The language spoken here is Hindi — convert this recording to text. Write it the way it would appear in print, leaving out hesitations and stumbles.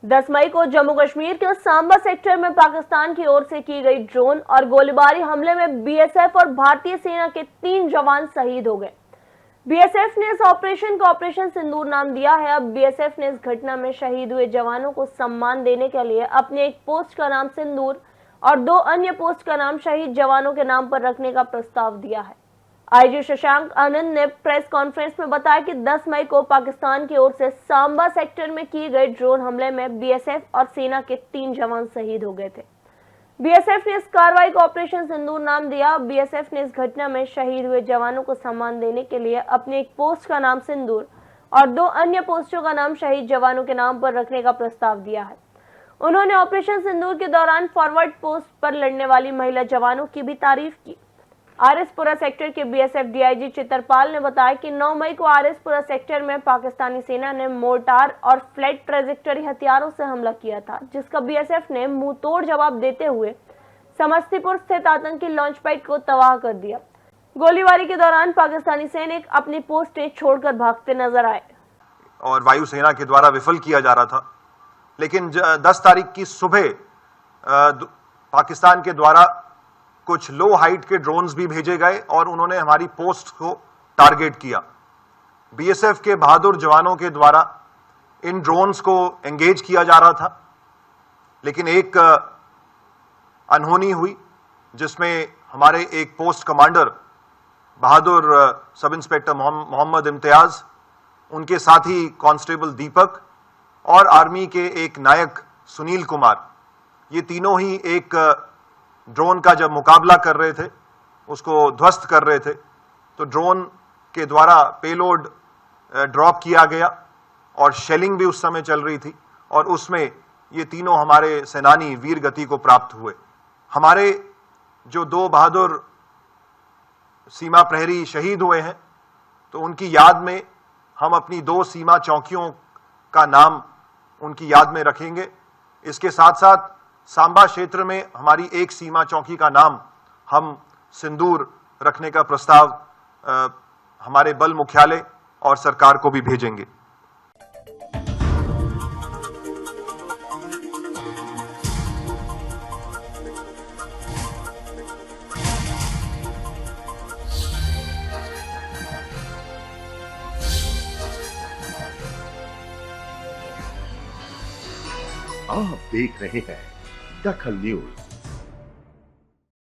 10 मई को जम्मू कश्मीर के सांबा सेक्टर में पाकिस्तान की ओर से की गई ड्रोन और गोलीबारी हमले में बीएसएफ और भारतीय सेना के 3 जवान शहीद हो गए। बीएसएफ ने इस ऑपरेशन को ऑपरेशन सिंदूर नाम दिया है। अब बीएसएफ ने इस घटना में शहीद हुए जवानों को सम्मान देने के लिए अपने एक पोस्ट का नाम सिंदूर और 2 अन्य पोस्ट का नाम शहीद जवानों के नाम पर रखने का प्रस्ताव दिया है। आईजी शशांक आनंद ने प्रेस कॉन्फ्रेंस में बताया कि 10 मई को पाकिस्तान की ओर से सांबा सेक्टर में किए गए ड्रोन हमले में बीएसएफ और सेना के 3 जवान शहीद हो गए थे। बीएसएफ ने इस कार्रवाई को ऑपरेशन सिंदूर नाम दिया। बीएसएफ ने इस घटना में शहीद हुए जवानों को सम्मान देने के लिए अपने एक पोस्ट का नाम सिंदूर और 2 अन्य पोस्टों का नाम शहीद जवानों के नाम पर रखने का प्रस्ताव दिया है। उन्होंने ऑपरेशन सिंदूर के दौरान फॉरवर्ड पोस्ट पर लड़ने वाली महिला जवानों की भी तारीफ की। आरएसपुरा सेक्टर के बीएसएफ डीआईजी चित्रपाल ने बताया कि 9 मई को आरएसपुरा सेक्टर में पाकिस्तानी सेना ने मोर्टार और फ्लैट ट्रेजेक्टरी हथियारों से हमला किया था, जिसका बीएसएफ ने मुंहतोड़ जवाब देते हुए समस्तीपुर स्थित आतंकी लॉन्च पैड को तबाह कर दिया। गोलीबारी के दौरान पाकिस्तानी सैनिक अपनी पोस्टें छोड़कर भागते नजर आए और वायुसेना के द्वारा विफल किया जा रहा था। लेकिन 10 तारीख की सुबह पाकिस्तान के द्वारा कुछ लो हाइट के ड्रोन्स भी भेजे गए और उन्होंने हमारी पोस्ट को टारगेट किया। बीएसएफ के बहादुर जवानों के द्वारा इन ड्रोन्स को एंगेज किया जा रहा था, लेकिन एक अनहोनी हुई जिसमें हमारे एक पोस्ट कमांडर बहादुर सब इंस्पेक्टर मोहम्मद इम्तियाज, उनके साथी कांस्टेबल दीपक और आर्मी के एक नायक सुनील कुमार, ये तीनों ही एक ड्रोन का जब मुकाबला कर रहे थे, उसको ध्वस्त कर रहे थे, तो ड्रोन के द्वारा पेलोड ड्रॉप किया गया और शेलिंग भी उस समय चल रही थी और उसमें ये तीनों हमारे सेनानी वीर गति को प्राप्त हुए। हमारे जो 2 बहादुर सीमा प्रहरी शहीद हुए हैं, तो उनकी याद में हम अपनी 2 सीमा चौकियों का नाम उनकी याद में रखेंगे। इसके साथ साथ सांबा क्षेत्र में हमारी एक सीमा चौकी का नाम हम सिंदूर रखने का प्रस्ताव हमारे बल मुख्यालय और सरकार को भी भेजेंगे। आप देख रहे हैं दखल न्यूज।